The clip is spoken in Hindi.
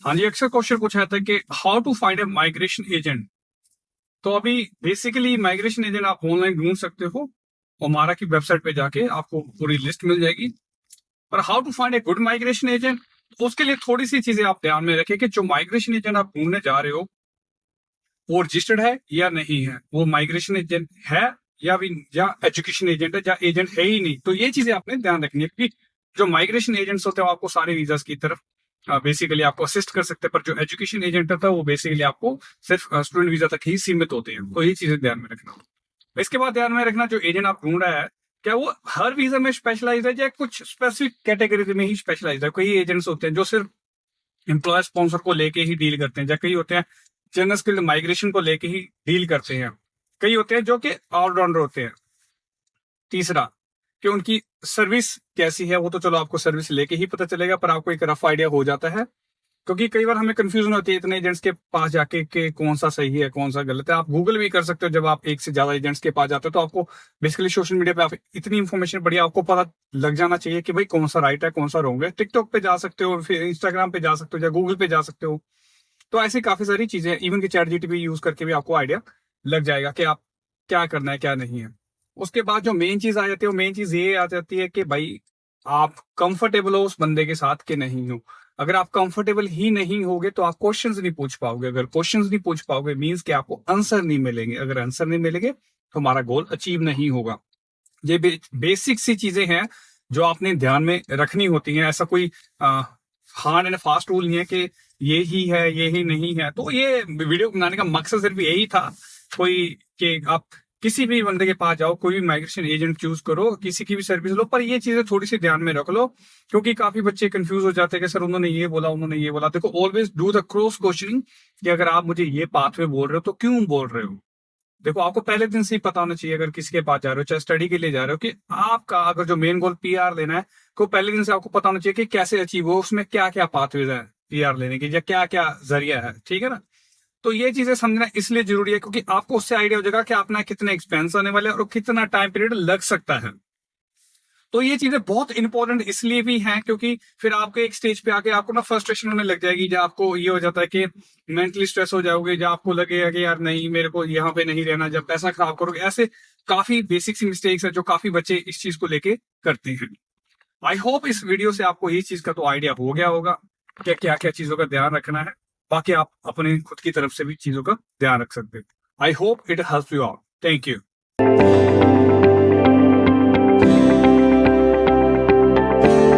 हाँ जी, अक्सर क्वेश्चन पूछा जाता है कि how to find a migration agent. तो अभी बेसिकली माइग्रेशन एजेंट आप ऑनलाइन ढूंढ सकते हो। हमारा की वेबसाइट पे जाके आपको पूरी लिस्ट मिल जाएगी। पर how to find a good migration agent, उसके लिए थोड़ी सी चीजें आप ध्यान में रखें कि जो माइग्रेशन एजेंट आप ढूंढने जा रहे हो वो रजिस्टर्ड है या नहीं है, वो माइग्रेशन एजेंट है या एजुकेशन एजेंट है या एजेंट है ही नहीं। तो ये चीजें आपने ध्यान रखनी है, क्योंकि जो माइग्रेशन एजेंट्स होते हैं वो आपको सारे वीजास की तरफ बेसिकली आपको असिस्ट कर सकते हैं, पर जो एजुकेशन एजेंट होता है वो बेसिकली आपको सिर्फ स्टूडेंट वीजा तक ही सीमित होते हैं। तो ये चीजें ध्यान में रखना। इसके बाद ध्यान में रखना, जो एजेंट आप ढूंढ रहा है क्या वो हर वीजा में स्पेशलाइज है या कुछ स्पेसिफिक कैटेगरी में ही स्पेशलाइज है। कई एजेंट्स होते हैं जो सिर्फ एम्प्लॉय स्पॉन्सर को लेके ही डील करते हैं, या कई होते हैं जनरल स्किल्ड माइग्रेशन को लेके ही डील करते हैं। कई होते हैं जो कि ऑलराउंडर होते हैं। तीसरा, कि उनकी सर्विस कैसी है, वो तो चलो आपको सर्विस लेके ही पता चलेगा, पर आपको एक रफ आइडिया हो जाता है। क्योंकि कई बार हमें कंफ्यूजन होती है इतने एजेंट्स के पास जाके कि कौन सा सही है कौन सा गलत है। आप गूगल भी कर सकते हो, जब आप एक से ज्यादा एजेंट्स के पास जाते हो तो आपको बेसिकली सोशल मीडिया पे आप इतनी इन्फॉर्मेशन पड़ी, आपको पता लग जाना चाहिए कि भाई कौन सा राइट है कौन सा रॉन्ग है। टिकटॉक पे जा सकते हो, फिर इंस्टाग्राम पे जा सकते हो या गूगल पे जा सकते हो। तो ऐसी काफी सारी चीजें, इवन कि चैट जीटीपी यूज करके भी आपको आइडिया लग जाएगा कि आप क्या करना है क्या नहीं है। उसके बाद जो मेन चीज आ जाती है वो मेन चीज ये आ जाती है कि भाई आप कंफर्टेबल हो उस बंदे के साथ कि नहीं हो। अगर आप कंफर्टेबल ही नहीं होगे तो आप क्वेश्चंस नहीं पूछ पाओगे। अगर क्वेश्चंस नहीं पूछ पाओगे मींस कि आपको आंसर नहीं मिलेंगे। अगर आंसर नहीं मिलेंगे तो हमारा गोल अचीव नहीं होगा। ये बेसिक सी चीजें हैं जो आपने ध्यान में रखनी होती हैं। ऐसा कोई हार्ड एंड फास्ट रूल नहीं है कि ये ही है ये ही नहीं है। तो ये वीडियो बनाने का मकसद सिर्फ यही था, कोई कि आप किसी भी बंदे के पास जाओ, कोई भी माइग्रेशन एजेंट चूज करो, किसी की भी सर्विस लो, पर ये चीजें थोड़ी सी ध्यान में रख लो। क्योंकि काफी बच्चे कंफ्यूज हो जाते हैं कि सर उन्होंने ये बोला उन्होंने ये बोला। देखो, always do the cross questioning कि अगर आप मुझे ये पाथवे बोल रहे हो तो क्यों बोल रहे हो। देखो, आपको पहले दिन से ही पता होना चाहिए, अगर किसी के पास जा रहे हो चाहे स्टडी के लिए जा रहे हो, कि आपका अगर जो मेन गोल पीआर लेना है तो पहले दिन से आपको पता होना चाहिए कि कैसे अचीव हो, उसमें क्या क्या पाथवेज है पीआर लेने की या क्या क्या जरिया है। ठीक है ना। तो ये चीजें समझना इसलिए जरूरी है क्योंकि आपको उससे आइडिया हो जाएगा कि अपना कितने एक्सपेंस आने वाले हैं और कितना टाइम पीरियड लग सकता है। तो ये चीजें बहुत इंपॉर्टेंट इसलिए भी हैं क्योंकि फिर आपको एक स्टेज पे आके आपको ना फ्रस्ट्रेशन होने लग जाएगी, जब आपको ये हो जाता है कि मेंटली स्ट्रेस हो जाओगे, जब आपको लगेगा कि यार नहीं मेरे को यहाँ पे नहीं रहना, जब पैसा खराब करोगे। ऐसे काफी बेसिक सी मिस्टेक्स है जो काफी बच्चे इस चीज को लेके करते हैं। आई होप इस वीडियो से आपको ये चीज का तो आइडिया हो गया होगा कि क्या क्या चीजों का ध्यान रखना है। बाकी आप अपने खुद की तरफ से भी चीजों का ध्यान रख सकते हैं। I hope it helps you out. Thank you.